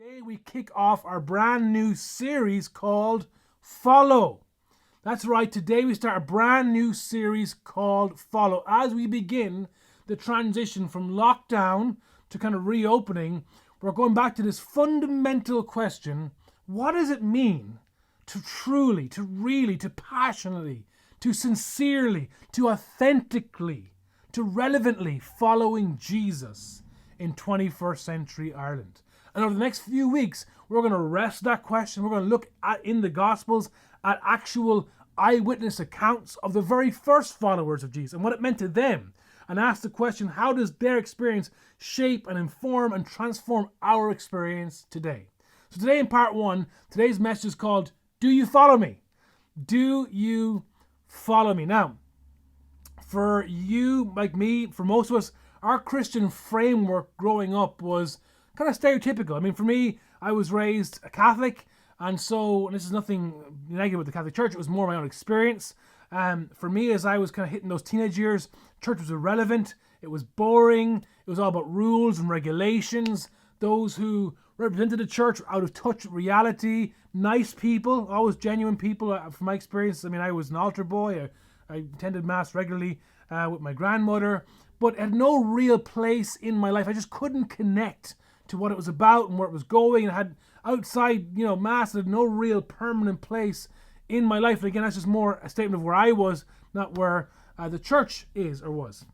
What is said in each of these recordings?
Today we kick off our brand new series called Follow. That's right, today we start a brand new series called Follow. As we begin the transition from lockdown to kind of reopening, we're going back to this fundamental question: what does it mean to truly, to really, to passionately, to sincerely, to authentically, to relevantly following Jesus in 21st century Ireland? And over the next few weeks, we're going to rest that question. We're going to look at, in the Gospels, at actual eyewitness accounts of the very first followers of Jesus and what it meant to them, and ask the question, how does their experience shape and inform and transform our experience today? So today in part one, today's message is called, Do You Follow Me? Do you follow me? Now, for you, like me, for most of us, our Christian framework growing up was kind of stereotypical. I mean, for me, I was raised a Catholic, and so, and this is nothing negative with the Catholic Church, it was more my own experience. For me, as I was kind of hitting those teenage years, church was irrelevant, it was boring, it was all about rules and regulations. Those who represented the church were out of touch with reality, nice people, always genuine people. From my experience, I mean, I was an altar boy, I attended Mass regularly with my grandmother, but had no real place in my life. I just couldn't connect to what it was about and where it was going, and had outside, Mass, had no real permanent place in my life. And again, that's just more a statement of where I was, not where the church is or was.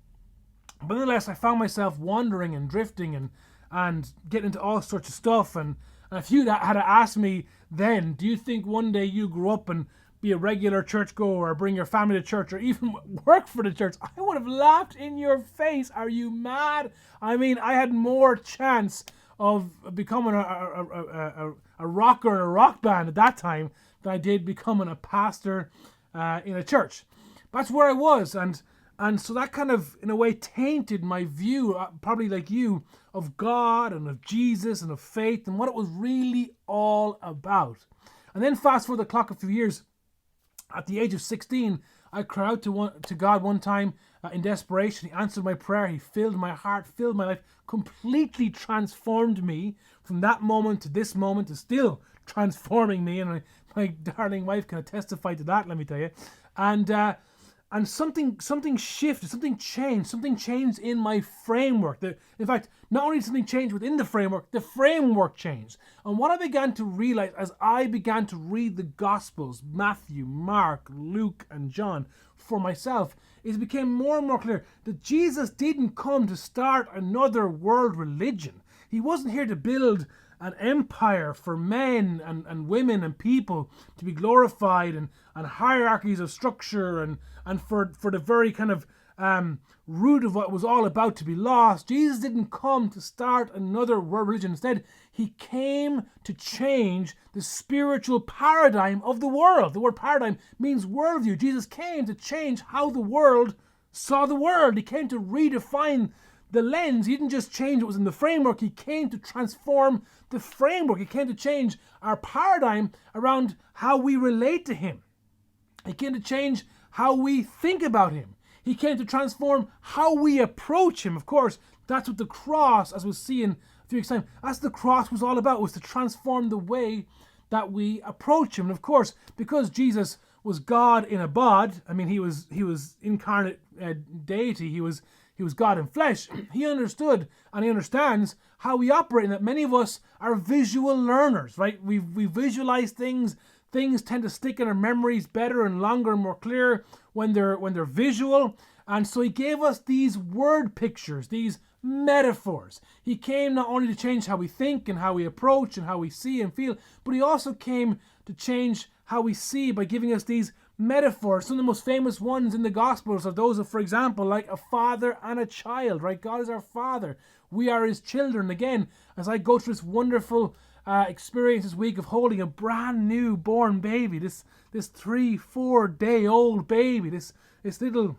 But nonetheless, I found myself wandering and drifting and getting into all sorts of stuff. And a few that had asked me then, do you think one day you grow up and be a regular churchgoer or bring your family to church or even work for the church? I would have laughed in your face. Are you mad? I mean, I had more chance of becoming a rocker in a rock band at that time than I did becoming a pastor in a church. That's where I was, and so that kind of, in a way, tainted my view, probably like you, of God and of Jesus and of faith and what it was really all about. And then fast forward the clock a few years, at the age of 16, I cried out to God one time in desperation. He answered my prayer. He filled my heart, filled my life, completely transformed me from that moment to this moment, is still transforming me. And my darling wife can testify to that, let me tell you. And something shifted, something changed in my framework. In fact, not only did something change within the framework changed. And what I began to realize as I began to read the Gospels, Matthew, Mark, Luke, and John, for myself, is it became more and more clear that Jesus didn't come to start another world religion. He wasn't here to build an empire for men and women and people to be glorified, and hierarchies of structure and for the very kind of root of what was all about to be lost. Jesus didn't come to start another world religion. Instead, he came to change the spiritual paradigm of the world. The word paradigm means worldview. Jesus came to change how the world saw the world. He came to redefine the lens. He didn't just change what was in the framework. He came to transform the framework. He came to change our paradigm around how we relate to him. He came to change how we think about him. He came to transform how we approach him. Of course, that's what the cross, as we'll see in a few weeks' time, that's the cross was all about, was to transform the way that we approach him. And of course, because Jesus was God in a bod, I mean, he was incarnate deity, he was God in flesh, he understood and he understands how we operate, and that many of us are visual learners, right? We visualize things. Things tend to stick in our memories better and longer and more clear when they're visual. And so he gave us these word pictures, these metaphors. He came not only to change how we think and how we approach and how we see and feel, but he also came to change how we see by giving us these metaphors. Some of the most famous ones in the Gospels are those of, for example, like a father and a child, right? God is our father. We are his children. Again, as I go through this wonderful experience this week of holding a brand new born baby, this 3-4 day old baby, this little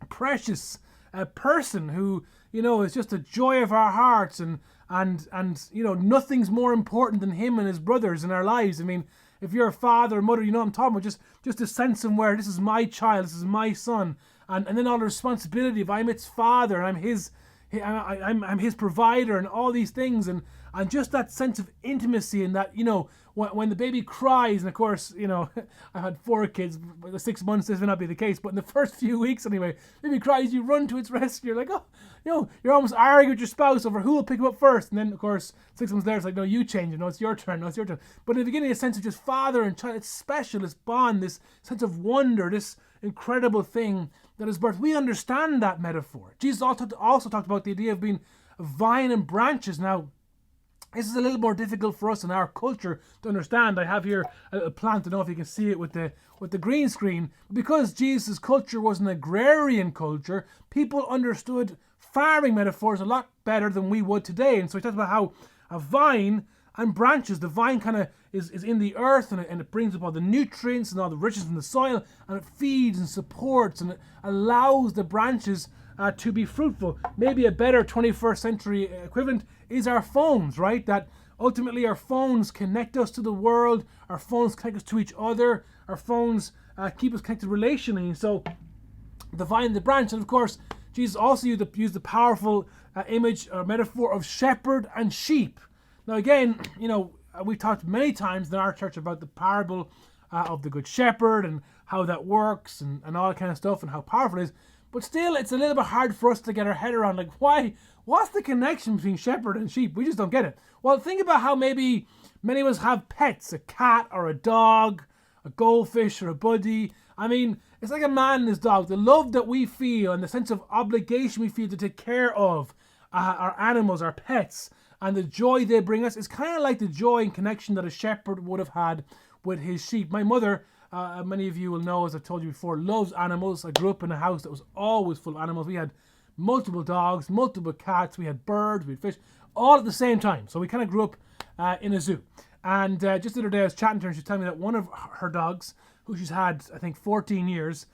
precious person who, is just a joy of our hearts, and nothing's more important than him and his brothers in our lives. I mean, if you're a father or mother, you know what I'm talking about, just a sense of where this is my child, this is my son, and then all the responsibility of I'm its father and I'm his provider and all these things, and And just that sense of intimacy, and that, when the baby cries, and of course, I had 4 kids, but the 6 months this may not be the case, but in the first few weeks anyway, baby cries, you run to its rescue. You're like, you're almost arguing with your spouse over who will pick him up first. And then, of course, 6 months later, it's like, no, you change it. No, it's your turn. No, it's your turn. But in the beginning, a sense of just father and child, it's special, this bond, this sense of wonder, this incredible thing that is birth. We understand that metaphor. Jesus also talked about the idea of being a vine and branches. Now, this is a little more difficult for us in our culture to understand. I have here a plant. I don't know if you can see it with the green screen. Because Jesus' culture was an agrarian culture, people understood farming metaphors a lot better than we would today. And so he talks about how a vine and branches, the vine kind of is in the earth, and it brings up all the nutrients and all the riches from the soil, and it feeds and supports, and it allows the branches to be fruitful. Maybe a better 21st century equivalent is our phones, right? That ultimately our phones connect us to the world, our phones connect us to each other, our phones keep us connected relationally. So the vine and the branch, and of course Jesus also used the powerful image or metaphor of shepherd and sheep. Now again, we've talked many times in our church about the parable of the Good Shepherd and how that works and all that kind of stuff and how powerful it is. But still, it's a little bit hard for us to get our head around, like, what's the connection between shepherd and sheep? We just don't get it. Well, think about how maybe many of us have pets, a cat or a dog, a goldfish or a buddy. I mean, it's like a man and his dog. The love that we feel and the sense of obligation we feel to take care of our animals, our pets, and the joy they bring us is kind of like the joy and connection that a shepherd would have had with his sheep. My mother, many of you will know, as I've told you before, loves animals. I grew up in a house that was always full of animals. We had multiple dogs, multiple cats, we had birds, we had fish, all at the same time. So we kind of grew up in a zoo. And just the other day I was chatting to her, and she was telling me that one of her dogs, who she's had, I think, 14 years,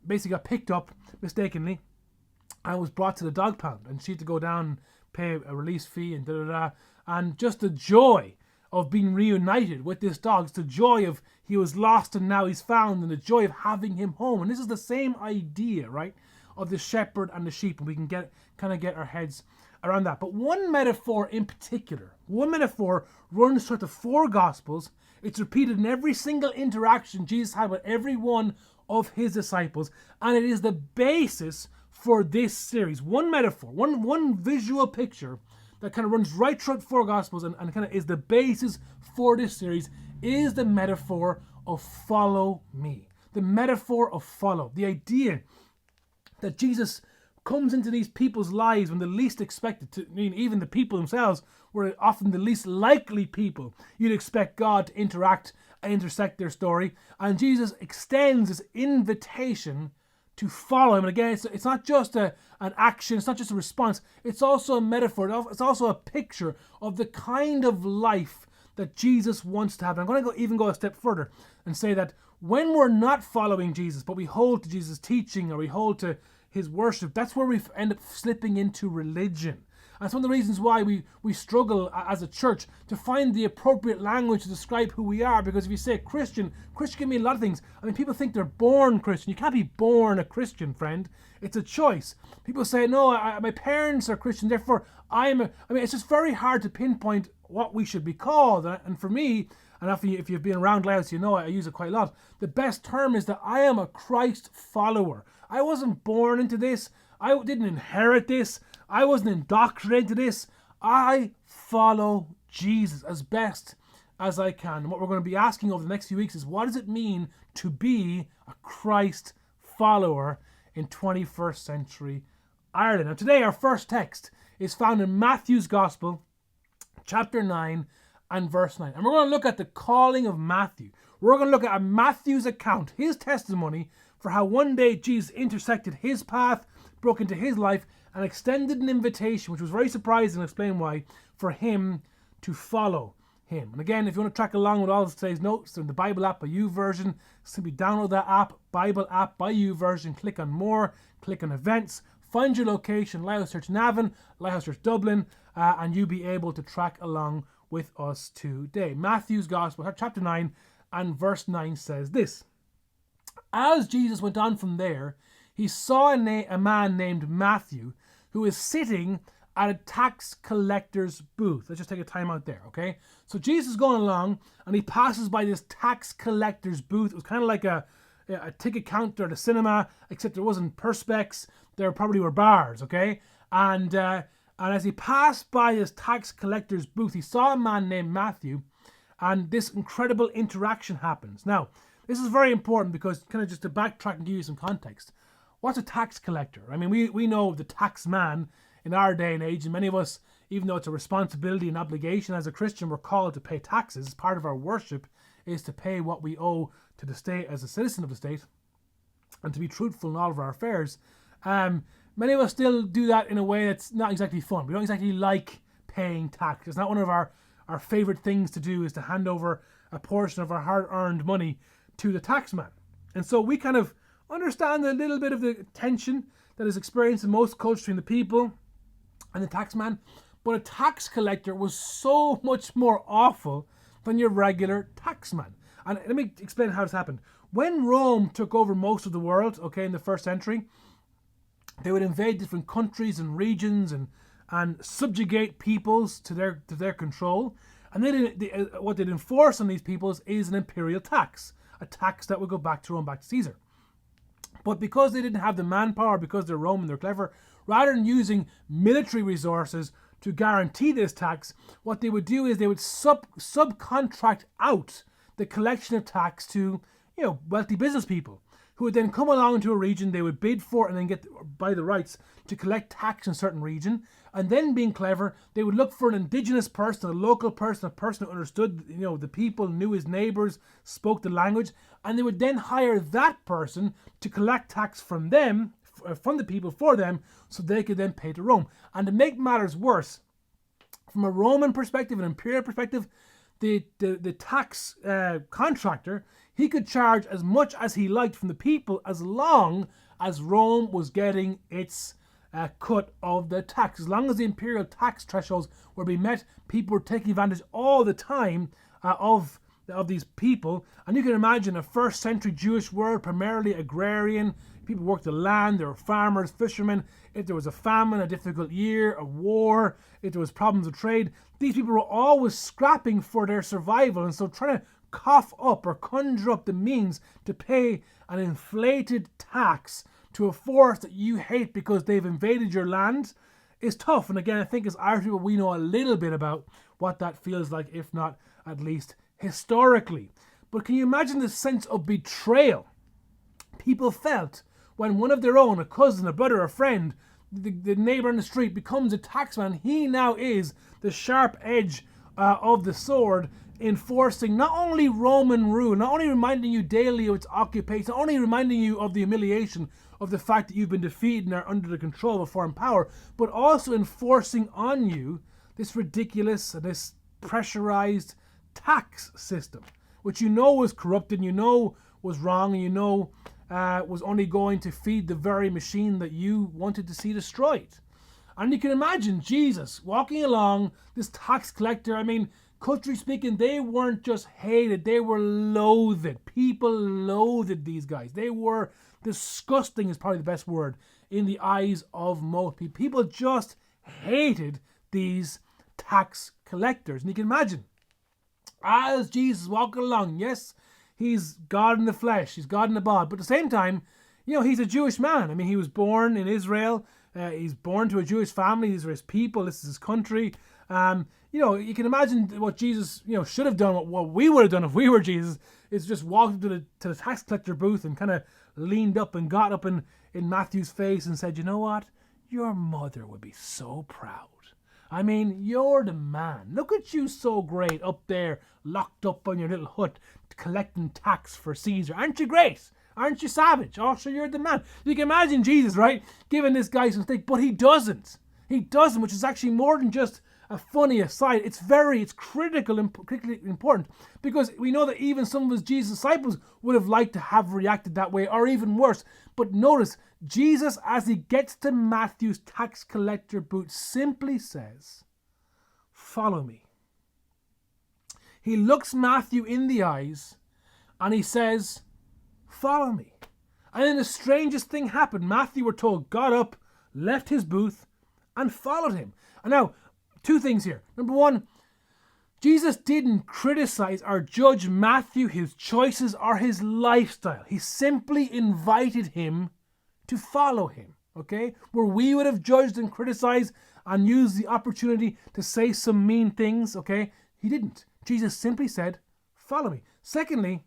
basically got picked up mistakenly and was brought to the dog pound. And she had to go down and pay a release fee and da-da-da. And just the joy of being reunited with this dog, it's the joy of he was lost and now he's found, and the joy of having him home. And this is the same idea, right, of the shepherd and the sheep, and we can get our heads around that. But one metaphor in particular, runs through the 4 Gospels. It's repeated in every single interaction Jesus had with every one of his disciples, and it is the basis for this series. One metaphor, one visual picture that kind of runs right through 4 Gospels and kind of is the basis for this series is the metaphor of follow me. The metaphor of follow. The idea that Jesus comes into these people's lives when the least expected. To, I mean, even the people themselves were often the least likely people you'd expect God to interact and intersect their story. And Jesus extends this invitation to follow him. And again, it's not just an action, it's not just a response, it's also a metaphor, it's also a picture of the kind of life that Jesus wants to have. And I'm going to go a step further and say that when we're not following Jesus, but we hold to Jesus' teaching or we hold to his worship, that's where we end up slipping into religion. And it's one of the reasons why we struggle as a church to find the appropriate language to describe who we are. Because if you say Christian can mean a lot of things. I mean, people think they're born Christian. You can't be born a Christian, friend. It's a choice. People say, no, my parents are Christian, therefore it's just very hard to pinpoint what we should be called. And for me, and if you've been around Lighthouse, you know I use it quite a lot. The best term is that I am a Christ follower. I wasn't born into this. I didn't inherit this. I wasn't indoctrinated into this. I follow Jesus as best as I can. And what we're going to be asking over the next few weeks is, what does it mean to be a Christ follower in 21st century Ireland? Now today our first text is found in Matthew's Gospel, chapter 9 and verse 9. And we're going to look at the calling of Matthew. We're going to look at Matthew's account, his testimony for how one day Jesus intersected his path, broke into his life, and extended an invitation, which was very surprising, and explain why, for him to follow him. And again, if you want to track along with all of today's notes, in the Bible app by YouVersion, simply download that app, Bible app by YouVersion, click on more, click on events, find your location, Lighthouse Church Navan, Lighthouse Church Dublin, and you'll be able to track along with us today. Matthew's Gospel, chapter 9 and verse 9 says this: As Jesus went on from there, he saw a man named Matthew, who is sitting at a tax collector's booth. Let's just take a time out there, okay? So Jesus is going along and he passes by this tax collector's booth. It was kind of like a ticket counter at a cinema, except there wasn't perspex. There probably were bars, okay? And as he passed by this tax collector's booth, he saw a man named Matthew, and this incredible interaction happens. Now, this is very important because kind of just to backtrack and give you some context. What's a tax collector? I mean, we know the tax man in our day and age, and many of us, even though it's a responsibility and obligation as a Christian, we're called to pay taxes. Part of our worship is to pay what we owe to the state as a citizen of the state and to be truthful in all of our affairs. Many of us still do that in a way that's not exactly fun. We don't exactly like paying tax. It's not one of our favorite things to do, is to hand over a portion of our hard-earned money to the tax man. And so we kind of understand a little bit of the tension that is experienced in most cultures between the people and the tax man. But a tax collector was so much more awful than your regular tax man. And let me explain how this happened. When Rome took over most of the world, okay, in the first century, they would invade different countries and regions and subjugate peoples to their control. And what they'd enforce on these peoples is an imperial tax, a tax that would go back to Rome, back to Caesar. But because they didn't have the manpower, because they're Roman, they're clever, rather than using military resources to guarantee this tax, what they would do is they would subcontract out the collection of tax to, wealthy business people who would then come along into a region. They would bid for and then buy the rights to collect tax in a certain region. And then, being clever, they would look for an indigenous person, a local person, a person who understood, the people, knew his neighbors, spoke the language, and they would then hire that person to collect tax from them, from the people for them, so they could then pay to Rome. And to make matters worse, from a Roman perspective, an imperial perspective, the tax contractor, he could charge as much as he liked from the people as long as Rome was getting its cut of the tax. As long as the imperial tax thresholds were being met, people were taking advantage all the time of these people. And you can imagine a first century Jewish world, primarily agrarian. People worked the land, there were farmers, fishermen. If there was a famine, a difficult year, a war, if there was problems of trade, these people were always scrapping for their survival. And so trying to cough up or conjure up the means to pay an inflated tax to a force that you hate because they've invaded your land is tough. And again, I think as Irish people, we know a little bit about what that feels like, if not at least historically. But can you imagine the sense of betrayal people felt when one of their own, a cousin, a brother, a friend, the neighbor on the street becomes a taxman? He now is the sharp edge of the sword, enforcing not only Roman rule, not only reminding you daily of its occupation, not only reminding you of the humiliation of the fact that you've been defeated and are under the control of a foreign power, but also enforcing on you this ridiculous, this pressurized tax system, which was corrupted, was wrong, and was only going to feed the very machine that you wanted to see destroyed. And you can imagine Jesus walking along, this tax collector. I mean, culturally speaking, they weren't just hated, they were loathed. People loathed these guys. They were disgusting, is probably the best word, in the eyes of most people. People just hated these tax collectors. And you can imagine, as Jesus walking along, yes, he's God in the flesh, he's God in the bod, but at the same time, he's a Jewish man. I mean, he was born in Israel, he's born to a Jewish family, these are his people, this is his country. You can imagine what Jesus, should have done, what we would have done if we were Jesus, is just walked to the tax collector booth and kind of leaned up and got up in Matthew's face and said, you know what? Your mother would be so proud. I mean, you're the man. Look at you, so great, up there, locked up on your little hut, collecting tax for Caesar. Aren't you great? Aren't you savage? Oh, sure, you're the man. You can imagine Jesus, right, giving this guy some steak, but he doesn't. He doesn't, which is actually more than just a funny aside. It's critical and critically important, because we know that even some of Jesus' disciples would have liked to have reacted that way, or even worse. But notice, Jesus, as he gets to Matthew's tax collector booth, simply says, "Follow me." He looks Matthew in the eyes and he says, "Follow me." And then the strangest thing happened. Matthew, we're told, got up, left his booth, and followed him. And now, two things here. Number one, Jesus didn't criticize or judge Matthew, his choices, or his lifestyle. He simply invited him to follow him, okay? Where we would have judged and criticized and used the opportunity to say some mean things, okay? He didn't. Jesus simply said, follow me. Secondly,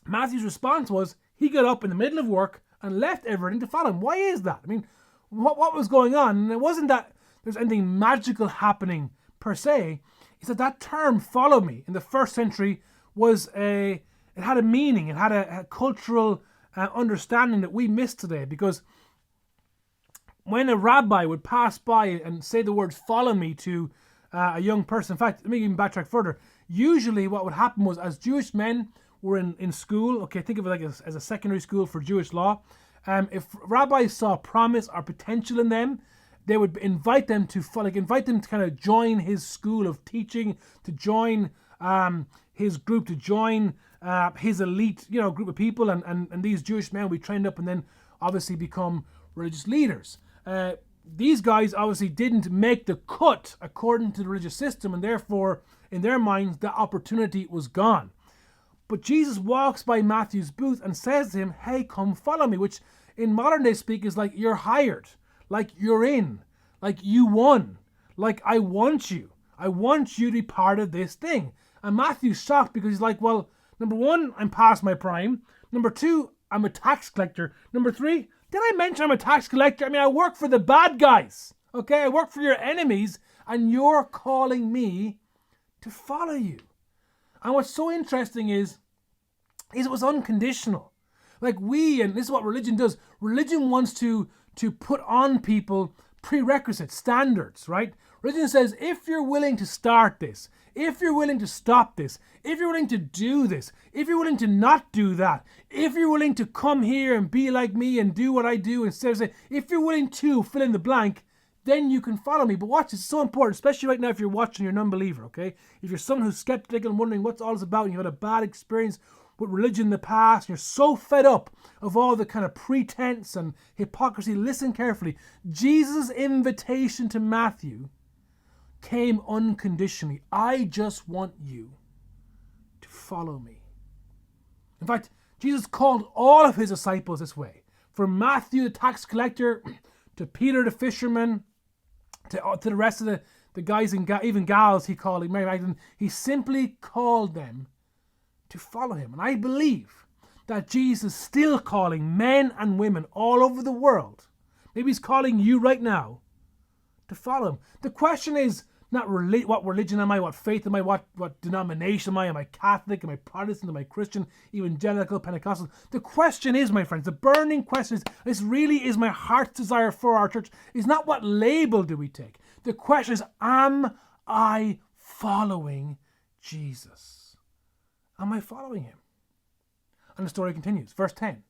Matthew's response was he got up in the middle of work and left everything to follow him. Why is that? I mean, what was going on? And it wasn't that there's anything magical happening per se. It's that term "follow me" in the first century it had a meaning. It had a cultural understanding that we miss today, because when a rabbi would pass by and say the words "follow me" to a young person, in fact, let me even backtrack further. Usually what would happen was, as Jewish men were in school, okay, think of it like as a secondary school for Jewish law, if rabbis saw promise or potential in them, they would invite them to kind of join his school of teaching, to join his group, to join his elite, group of people, and these Jewish men would be trained up and then obviously become religious leaders. These guys obviously didn't make the cut according to the religious system, and therefore, in their minds, that opportunity was gone. But Jesus walks by Matthew's booth and says to him, hey, come follow me, which in modern day speak is like you're hired, like you're in, like you won, like I want you to be part of this thing. And Matthew's shocked because he's like, well, number one, I'm past my prime. Number two, I'm a tax collector. Number three, did I mention I'm a tax collector? I mean, I work for the bad guys, okay? I work for your enemies, and you're calling me to follow you. And what's so interesting is it was unconditional. Like and this is what religion does. Religion wants to put on people prerequisites, standards, right? Religion says, if you're willing to start this, if you're willing to stop this, if you're willing to do this, if you're willing to not do that, if you're willing to come here and be like me and do what I do instead of saying, if you're willing to fill in the blank, then you can follow me. But watch, it's so important, especially right now if you're watching, you're an unbeliever, okay? If you're someone who's skeptical and wondering what's all this about and you had a bad experience with religion in the past, and you're so fed up of all the kind of pretense and hypocrisy, listen carefully. Jesus' invitation to Matthew came unconditionally. I just want you to follow me. In fact, Jesus called all of his disciples this way. From Matthew the tax collector, to Peter the fisherman, to the rest of the guys and even gals he called, Mary Magdalene, he simply called them to follow him. And I believe that Jesus is still calling men and women all over the world. Maybe he's calling you right now to follow him. The question is not what religion am I, what faith am I, what denomination am I Catholic, am I Protestant, am I Christian, evangelical, Pentecostal? The question is, my friends, the burning question is, this really is my heart's desire for our church, is not what label do we take. The question is, am I following Jesus? Am I following him? And the story continues. Verse 10.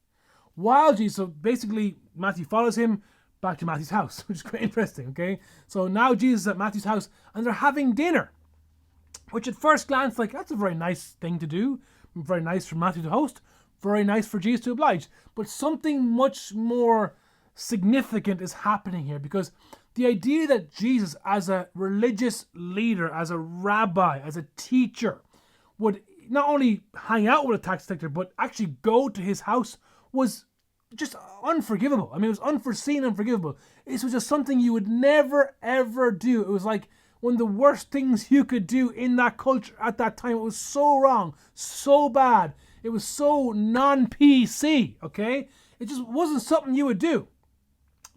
While Jesus, so basically Matthew follows him back to Matthew's house, which is quite interesting, okay? So now Jesus is at Matthew's house and they're having dinner, which at first glance, like, that's a very nice thing to do. Very nice for Matthew to host. Very nice for Jesus to oblige. But something much more significant is happening here, because the idea that Jesus, as a religious leader, as a rabbi, as a teacher, would not only hang out with a tax collector, but actually go to his house was just unforgivable. I mean, it was unforeseen, unforgivable. This was just something you would never, ever do. It was like one of the worst things you could do in that culture at that time. It was so wrong, so bad. It was so non-PC, okay? It just wasn't something you would do.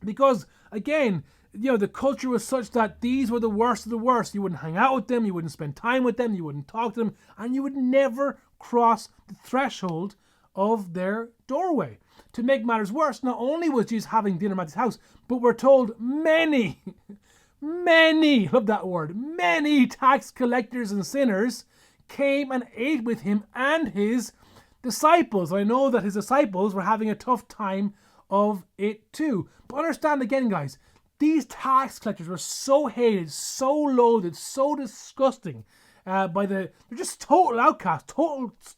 Because, again, the culture was such that these were the worst of the worst. You wouldn't hang out with them, you wouldn't spend time with them, you wouldn't talk to them, and you would never cross the threshold of their doorway. To make matters worse, not only was Jesus having dinner at his house, but we're told many, love that word, many tax collectors and sinners came and ate with him and his disciples. I know that his disciples were having a tough time of it too. But understand again, guys, these tax collectors were so hated, so loathed, so disgusting they're just total outcasts,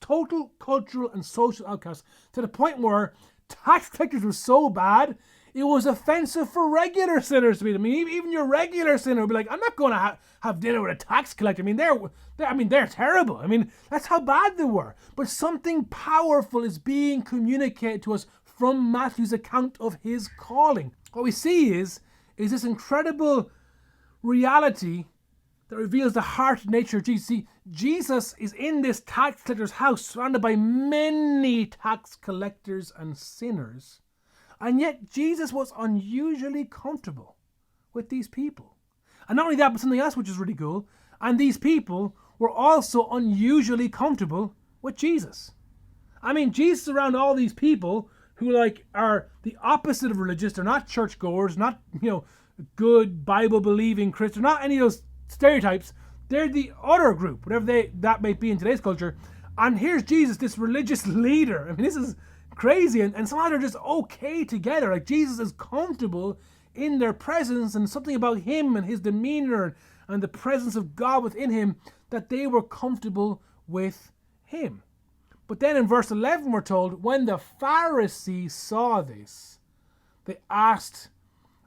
total cultural and social outcasts, to the point where tax collectors were so bad, It was offensive for regular sinners to be. I mean, even your regular sinner would be like, I'm not going to have dinner with a tax collector. I mean, they're terrible. I mean, that's how bad they were. But something powerful is being communicated to us from Matthew's account of his calling. What we see is this incredible reality that reveals the heart and nature of Jesus. See, Jesus is in this tax collector's house, surrounded by many tax collectors and sinners. And yet Jesus was unusually comfortable with these people. And not only that, but something else which is really cool. And these people were also unusually comfortable with Jesus. I mean, Jesus around all these people who are the opposite of religious. They're not churchgoers, not, good Bible-believing Christians, not any of those stereotypes. They're the other group, whatever that might be in today's culture. And here's Jesus, this religious leader. I mean, this is crazy, and somehow they're just okay together. Like, Jesus is comfortable in their presence, and something about him and his demeanor and the presence of God within him, that they were comfortable with him. But then in verse 11 we're told, when the Pharisees saw this, they asked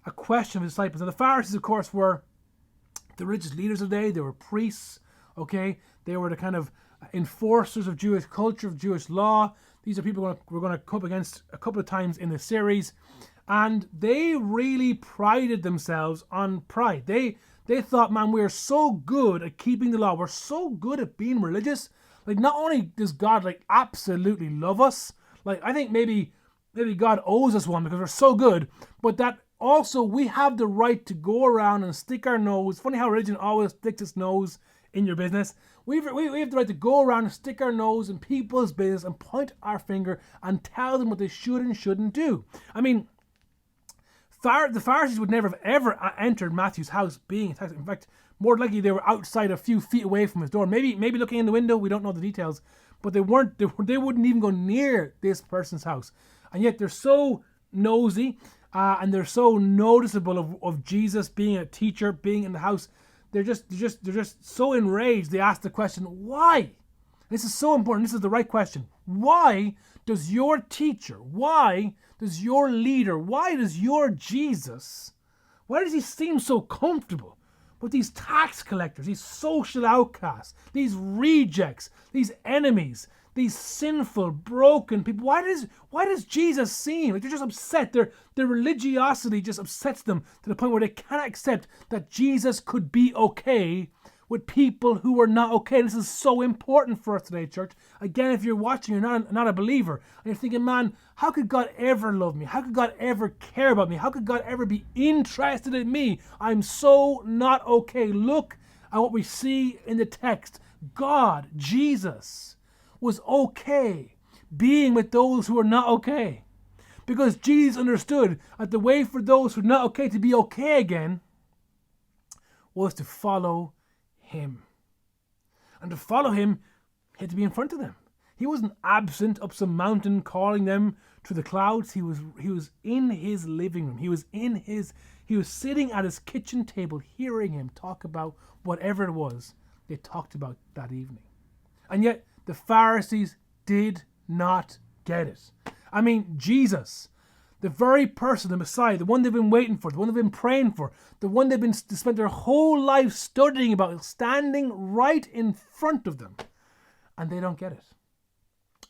a question of the disciples. Now the Pharisees, of course, were the religious leaders of the day. They were priests, okay? They were the kind of enforcers of Jewish culture, of Jewish law. These are people we're going to come up against a couple of times in this series. And they really prided themselves on pride. They thought, man, we're so good at keeping the law. We're so good at being religious. Like, not only does God, absolutely love us. I think maybe God owes us one because we're so good. But that also we have the right to go around and stick our nose. Funny how religion always sticks its nose in your business. We have the right to go around and stick our nose in people's business and point our finger and tell them what they should and shouldn't do. I mean, the Pharisees would never have ever entered Matthew's house being a tax. In fact, more likely they were outside a few feet away from his door. Maybe looking in the window. We don't know the details, but they wouldn't even go near this person's house. And yet they're so nosy and they're so noticeable of Jesus being a teacher, being in the house. They're just so enraged. They ask the question, why? This is so important. This is the right question. Why does your teacher, why does your leader, why does your Jesus, why does he seem so comfortable with these tax collectors, these social outcasts, these rejects, these enemies, these sinful, broken people? Why does Jesus seem like they're just upset? Their religiosity just upsets them to the point where they cannot accept that Jesus could be okay with people who are not okay. This is so important for us today, church. Again, if you're watching, you're not a believer, and you're thinking, man, how could God ever love me? How could God ever care about me? How could God ever be interested in me? I'm so not okay. Look at what we see in the text. God, Jesus, was okay being with those who are not okay. Because Jesus understood that the way for those who are not okay to be okay again was to follow him. And to follow him, he had to be in front of them. He wasn't absent up some mountain calling them to the clouds. He was in his living room. He was sitting at his kitchen table hearing him talk about whatever it was they talked about that evening. And yet the Pharisees did not get it. I mean, Jesus, the very person, the Messiah, the one they've been waiting for, the one they've been praying for, the one they've been spent their whole life studying about, standing right in front of them, and they don't get it.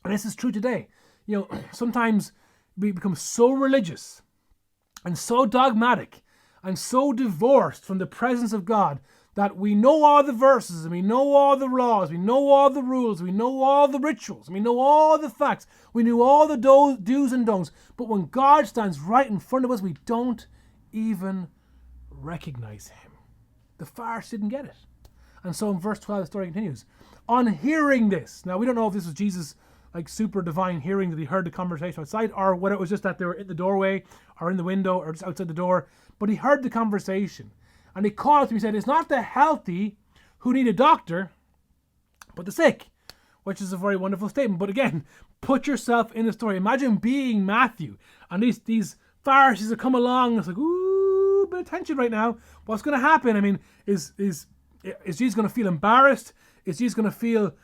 And this is true today. Sometimes we become so religious and so dogmatic and so divorced from the presence of God that we know all the verses and we know all the laws, we know all the rules, we know all the rituals, we know all the facts, we know all the do's and don'ts. But when God stands right in front of us, we don't even recognize him. The Pharisees didn't get it. And so in verse 12, the story continues. On hearing this, now we don't know if this was Jesus' super divine hearing, that he heard the conversation outside, or whether it was just that they were in the doorway or in the window or just outside the door. But he heard the conversation. And he called to me and said, it's not the healthy who need a doctor, but the sick, which is a very wonderful statement. But again, put yourself in the story. Imagine being Matthew, and these Pharisees have come along. It's like, ooh, bit of tension right now. What's going to happen? I mean, is Jesus going to feel embarrassed? Is Jesus going to feel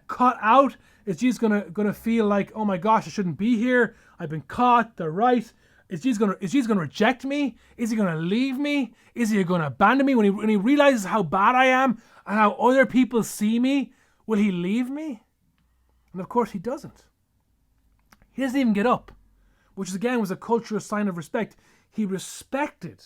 caught out? Is Jesus going to feel like, oh my gosh, I shouldn't be here. I've been caught. They're right. Is Jesus going to reject me? Is he going to leave me? Is he going to abandon me? When he realizes how bad I am and how other people see me, will he leave me? And of course he doesn't. He doesn't even get up, which is, again, was a cultural sign of respect. He respected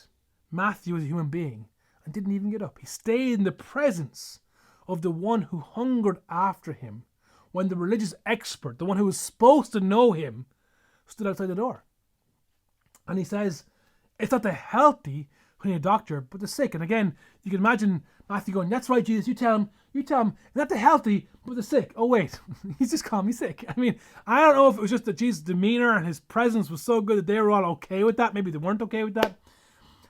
Matthew as a human being and didn't even get up. He stayed in the presence of the one who hungered after him when the religious expert, the one who was supposed to know him, stood outside the door. And he says, it's not the healthy who need a doctor, but the sick. And again, you can imagine Matthew going, that's right, Jesus, you tell him, not the healthy, but the sick. Oh, wait, he's just calling me sick. I mean, I don't know if it was just that Jesus' demeanor and his presence was so good that they were all okay with that. Maybe they weren't okay with that.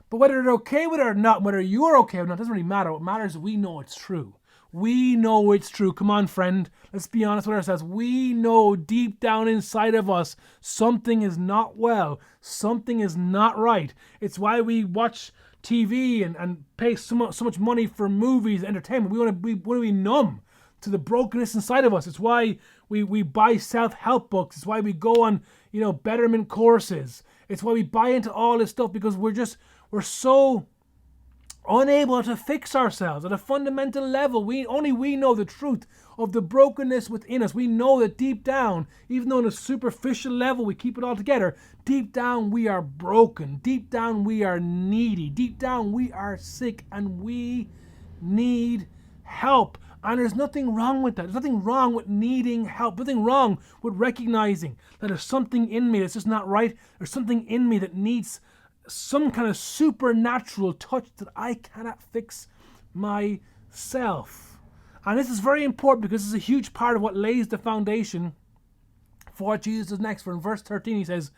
But whether they're okay with it or not, whether you're okay with it, doesn't really matter. What matters is we know it's true. We know it's true. Come on, friend. Let's be honest with ourselves. We know deep down inside of us something is not well. Something is not right. It's why we watch TV and pay so much money for movies and entertainment. We want to be numb to the brokenness inside of us. It's why we buy self-help books. It's why we go on, betterment courses. It's why we buy into all this stuff, because we're so unable to fix ourselves at a fundamental level. Only we know the truth of the brokenness within us. We know that deep down, even though on a superficial level we keep it all together, deep down we are broken. Deep down we are needy. Deep down we are sick and we need help. And there's nothing wrong with that. There's nothing wrong with needing help. Nothing wrong with recognizing that there's something in me that's just not right. There's something in me that needs some kind of supernatural touch that I cannot fix myself. And this is very important, because this is a huge part of what lays the foundation for what Jesus does next. For in verse 13 he says,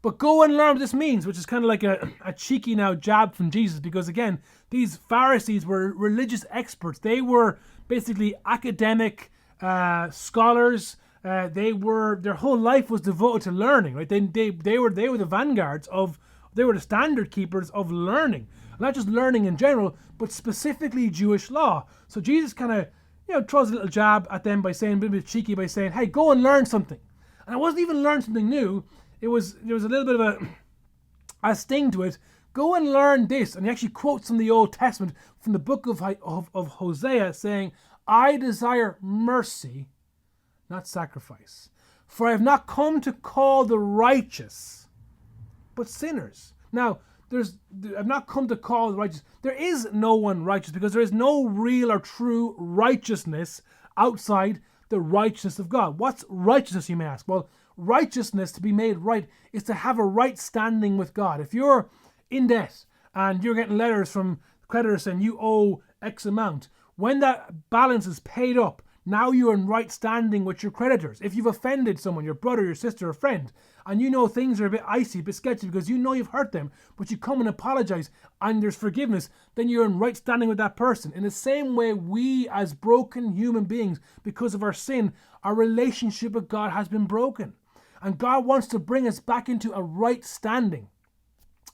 but go and learn what this means, which is kind of like a cheeky now jab from Jesus, because again, these Pharisees were religious experts. They were basically academic scholars. Their whole life was devoted to learning, right? They were the vanguards of, they were the standard keepers of learning. Not just learning in general, but specifically Jewish law. So Jesus kind of, throws a little jab at them by saying, a bit cheeky, by saying, hey, go and learn something. And it wasn't even learn something new. There was a little bit of a sting to it. Go and learn this. And he actually quotes from the Old Testament, from the book of Hosea, saying, I desire mercy, not sacrifice. For I have not come to call the righteous, but sinners. Now, I've not come to call the righteous. There is no one righteous, because there is no real or true righteousness outside the righteousness of God. What's righteousness, you may ask? Well, righteousness, to be made right, is to have a right standing with God. If you're in debt and you're getting letters from creditors saying you owe X amount, when that balance is paid up, now you're in right standing with your creditors. If you've offended someone, your brother, your sister, a friend, and you know things are a bit icy, a bit sketchy because you know you've hurt them, but you come and apologize and there's forgiveness, then you're in right standing with that person. In the same way, we as broken human beings, because of our sin, our relationship with God has been broken. And God wants to bring us back into a right standing,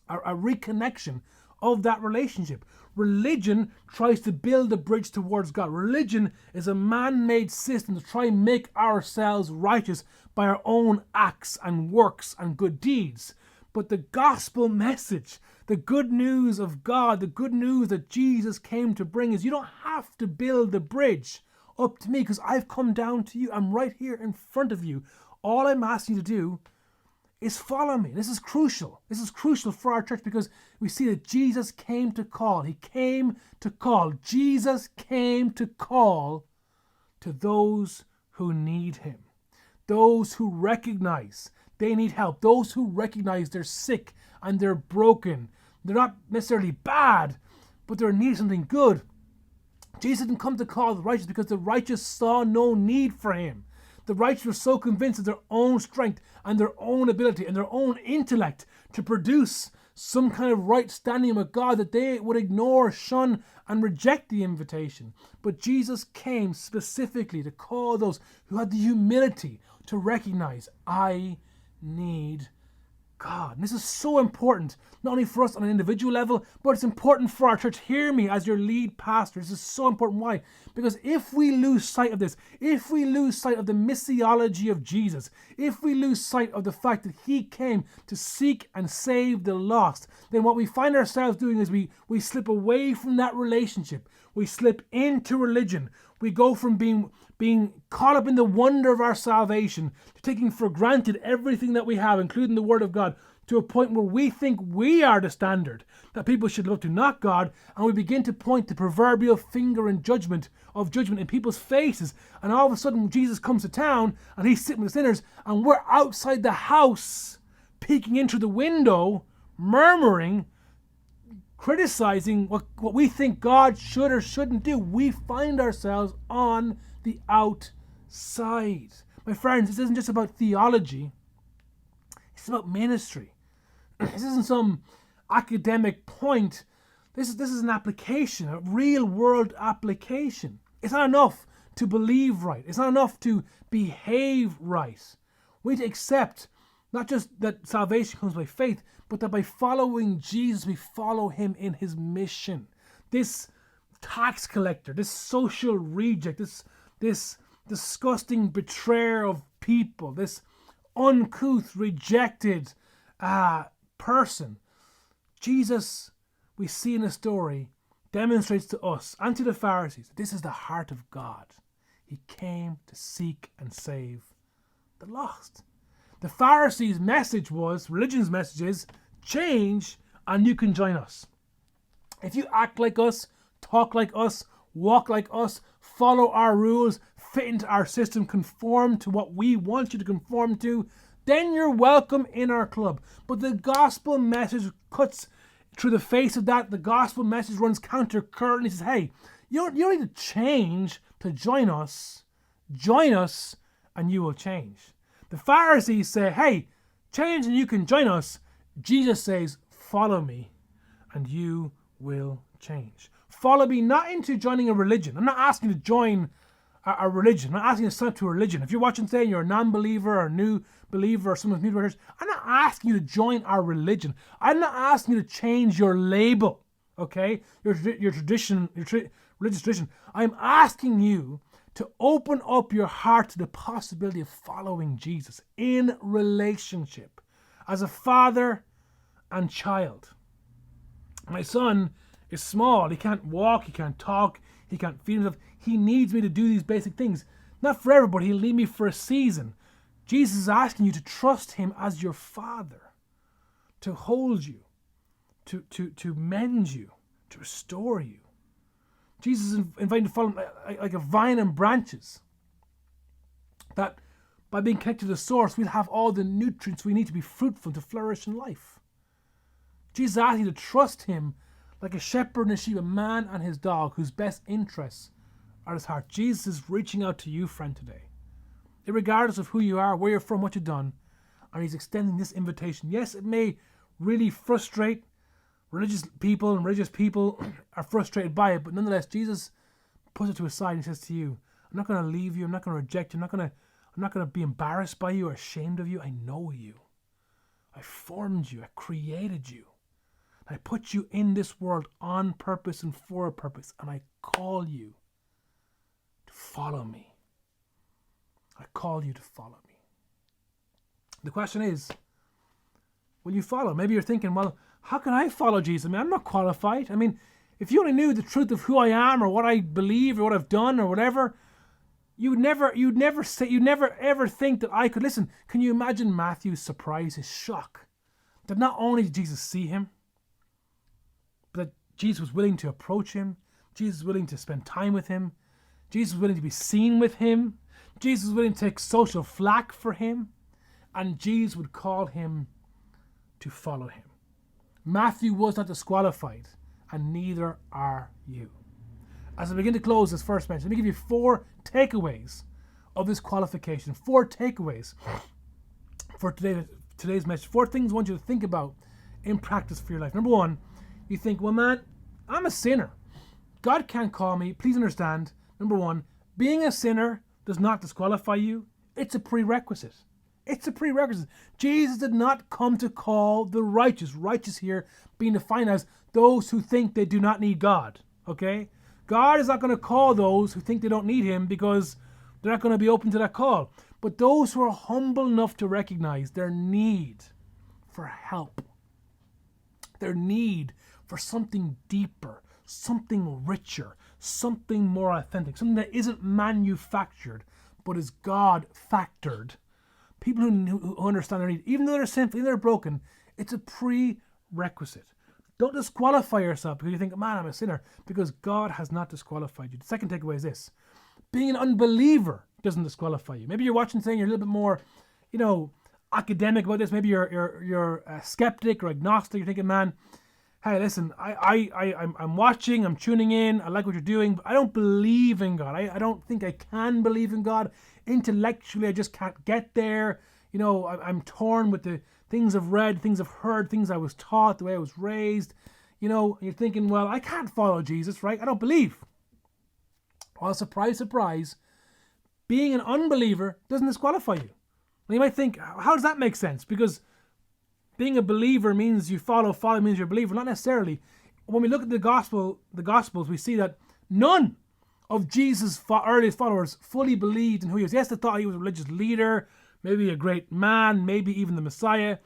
a reconnection of that relationship. Religion tries to build a bridge towards God. Religion is a man-made system to try and make ourselves righteous by our own acts and works and good deeds. But the gospel message, the good news of God, the good news that Jesus came to bring, is you don't have to build the bridge up to me, because I've come down to you. I'm right here in front of you. All I'm asking you to do is follow me. This is crucial. This is crucial for our church, because we see that Jesus came to call. He came to call. Jesus came to call to those who need him. Those who recognize they need help. Those who recognize they're sick and they're broken. They're not necessarily bad, but they're in need of something good. Jesus didn't come to call the righteous because the righteous saw no need for him. The righteous were so convinced of their own strength and their own ability and their own intellect to produce some kind of right standing with God that they would ignore, shun, and reject the invitation. But Jesus came specifically to call those who had the humility to recognize, I need God. And this is so important, not only for us on an individual level, but it's important for our church. Hear me as your lead pastor. This is so important. Why? Because if we lose sight of this, if we lose sight of the missiology of Jesus, if we lose sight of the fact that he came to seek and save the lost, then what we find ourselves doing is we slip away from that relationship. We slip into religion. We go from being caught up in the wonder of our salvation to taking for granted everything that we have, including the Word of God, to a point where we think we are the standard that people should look to, not God, and we begin to point the proverbial finger in judgment in people's faces, and all of a sudden Jesus comes to town and he's sitting with sinners, and we're outside the house peeking into the window, murmuring, criticizing what we think God should or shouldn't do. We find ourselves on the outside. My friends, this isn't just about theology. It's about ministry. This isn't some academic point. This is an application, a real world application. It's not enough to believe right. It's not enough to behave right. We need to accept not just that salvation comes by faith, but that by following Jesus, we follow him in his mission. This tax collector, this social reject, this disgusting betrayer of people, this uncouth, rejected person, Jesus, we see in the story, demonstrates to us and to the Pharisees that this is the heart of God. He came to seek and save the lost. The Pharisees' message was, religion's message is, change and you can join us. If you act like us, talk like us, walk like us, follow our rules, fit into our system, conform to what we want you to conform to, then you're welcome in our club. But the gospel message cuts through the face of that. The gospel message runs counter-current. He says, hey, you don't need to change to join us. Join us and you will change. The Pharisees say, hey, change and you can join us. Jesus says, follow me and you will change. Follow me not into joining a religion. I'm not asking you to join a religion. I'm not asking you to sign up to a religion. If you're watching today and you're a non-believer or a new believer or someone who's new to church, I'm not asking you to join our religion. I'm not asking you to change your label, okay? Your religious tradition. I'm asking you to open up your heart to the possibility of following Jesus in relationship as a father and child. My son is small. He can't walk. He can't talk. He can't feed himself. He needs me to do these basic things. Not forever, but he'll need me for a season. Jesus is asking you to trust him as your father, to hold you, to mend you, to restore you. Jesus is inviting you to follow him like a vine and branches. That by being connected to the source, we'll have all the nutrients we need to be fruitful, to flourish in life. Jesus asks you to trust him like a shepherd and a sheep, a man and his dog, whose best interests are his heart. Jesus is reaching out to you, friend, today. Regardless of who you are, where you're from, what you've done, and he's extending this invitation. Yes, it may really frustrate religious people, and religious people are frustrated by it, but nonetheless, Jesus puts it to his side and he says to you, I'm not going to leave you, I'm not going to reject you, I'm not going to be embarrassed by you or ashamed of you. I know you. I formed you, I created you. I put you in this world on purpose and for a purpose, and I call you to follow me. I call you to follow me. The question is, will you follow? Maybe you're thinking, well, how can I follow Jesus? I mean, I'm not qualified. I mean, if you only knew the truth of who I am or what I believe or what I've done or whatever, you'd never ever think that I could. Listen, can you imagine Matthew's surprise, his shock, that not only did Jesus see him, but that Jesus was willing to approach him, Jesus was willing to spend time with him, Jesus was willing to be seen with him, Jesus was willing to take social flack for him, and Jesus would call him to follow him. Matthew was not disqualified, and neither are you. As I begin to close this first message, let me give you 4 takeaways of this qualification. 4 takeaways for today's message. 4 things I want you to think about in practice for your life. Number 1, you think, well, man, I'm a sinner. God can't call me. Please understand, number 1, being a sinner does not disqualify you. It's a prerequisite. It's a prerequisite. Jesus did not come to call the righteous. Righteous here being defined as those who think they do not need God. Okay? God is not going to call those who think they don't need him because they're not going to be open to that call. But those who are humble enough to recognize their need for help, their need for something deeper, something richer, something more authentic, something that isn't manufactured, but is God factored. People who understand their need, even though they're sinful, even though they're broken, it's a prerequisite. Don't disqualify yourself because you think, man, I'm a sinner, because God has not disqualified you. The second takeaway is this. Being an unbeliever doesn't disqualify you. Maybe you're watching saying you're a little bit more, academic about this. Maybe you're a skeptic or agnostic. You're thinking, man, hey, listen, I'm watching, I'm tuning in, I like what you're doing, but I don't believe in God. I don't think I can believe in God. Intellectually, I just can't get there. I'm torn with the things I've read, things I've heard, things I was taught, the way I was raised. You're thinking, well, I can't follow Jesus, right? I don't believe. Well, surprise, surprise, being an unbeliever doesn't disqualify you. And you might think, how does that make sense? Because being a believer means you follow means you're a believer. Not necessarily. When we look at the Gospels, we see that none of Jesus' earliest followers fully believed in who he was. Yes, they thought he was a religious leader, maybe a great man, maybe even the Messiah.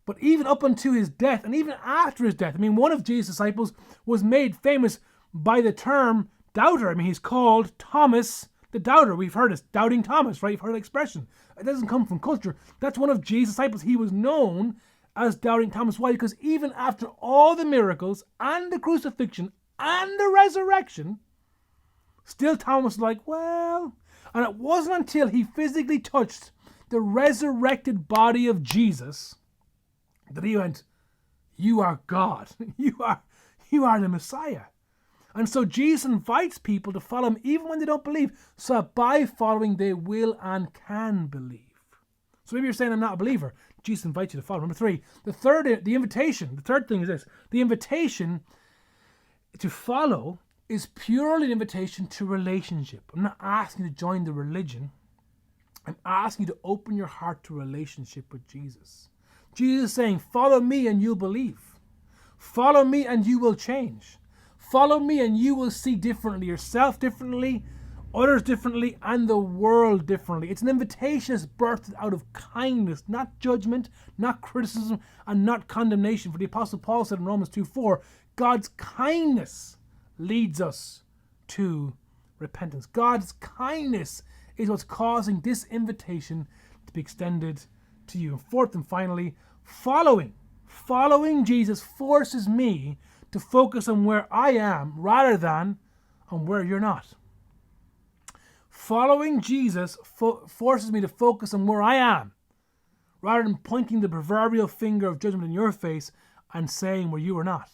But even up until his death, and even after his death, one of Jesus' disciples was made famous by the term doubter. He's called Thomas the Doubter. We've heard it, doubting Thomas, right? You've heard the expression. It doesn't come from culture. That's one of Jesus' disciples. He was known as doubting Thomas. Why? Because even after all the miracles and the crucifixion and the resurrection, still Thomas was like, well, and it wasn't until he physically touched the resurrected body of Jesus that he went, you are God. You are the Messiah. And so Jesus invites people to follow him even when they don't believe, so that by following they will and can believe. So maybe you're saying I'm not a believer. Jesus invites you to follow. Number three, the third thing is this. The invitation to follow is purely an invitation to relationship. I'm not asking you to join the religion. I'm asking you to open your heart to relationship with Jesus. Jesus is saying, follow me and you'll believe. Follow me and you will change. Follow me and you will see differently, yourself differently, others differently, and the world differently. It's an invitation that's birthed out of kindness, not judgment, not criticism, and not condemnation. For the Apostle Paul said in Romans 2:4, God's kindness leads us to repentance. God's kindness is what's causing this invitation to be extended to you. And fourth and finally, following Jesus forces me to focus on where I am rather than on where you're not. Following Jesus forces me to focus on where I am rather than pointing the proverbial finger of judgment in your face and saying where you are not.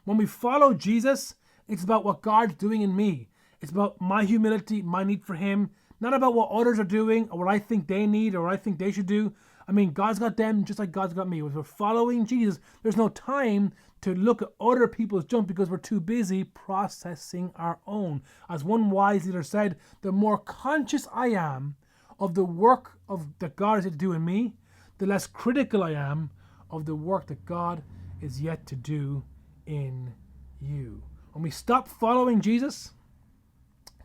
When we follow Jesus, it's about what God's doing in me. It's about my humility, my need for him, not about what others are doing or what I think they need or what I think they should do. God's got them just like God's got me. When we're following Jesus, there's no time to look at other people's junk because we're too busy processing our own. As one wise leader said, the more conscious I am of the work that God is yet to do in me, the less critical I am of the work that God is yet to do in you. When we stop following Jesus,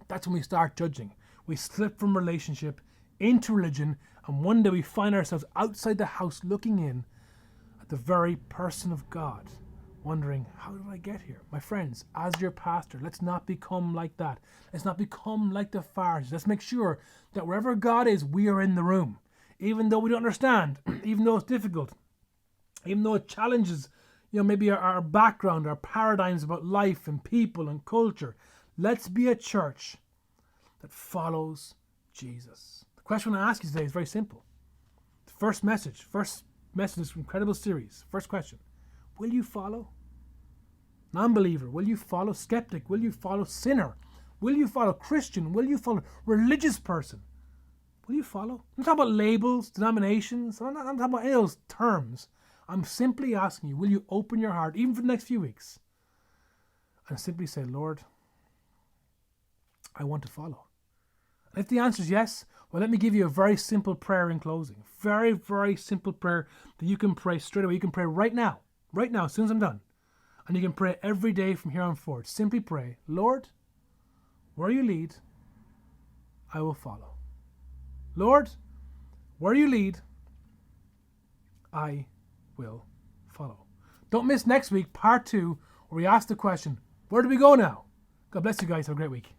that's when we start judging. We slip from relationship into religion, and one day we find ourselves outside the house looking in at the very person of God, wondering, how did I get here? My friends, as your pastor, let's not become like that. Let's not become like the Pharisees. Let's make sure that wherever God is, we are in the room. Even though we don't understand, even though it's difficult, even though it challenges, maybe our background, our paradigms about life and people and culture. Let's be a church that follows Jesus. The question I want to ask you today is very simple. The first message of this incredible series. First question. Will you follow? Non-believer, will you follow? Skeptic, will you follow? Sinner, will you follow? Christian, will you follow? Religious person, will you follow? I'm not talking about labels, denominations. I'm not talking about any of those terms. I'm simply asking you, will you open your heart, even for the next few weeks, and simply say, Lord, I want to follow. And if the answer is yes, Well, let me give you a very simple prayer in closing. Very, very simple prayer that you can pray straight away. You can pray right now, as soon as I'm done. And you can pray every day from here on forward. Simply pray, Lord, where you lead, I will follow. Lord, where you lead, I will follow. Don't miss next week, part 2, where we ask the question, where do we go now? God bless you guys. Have a great week.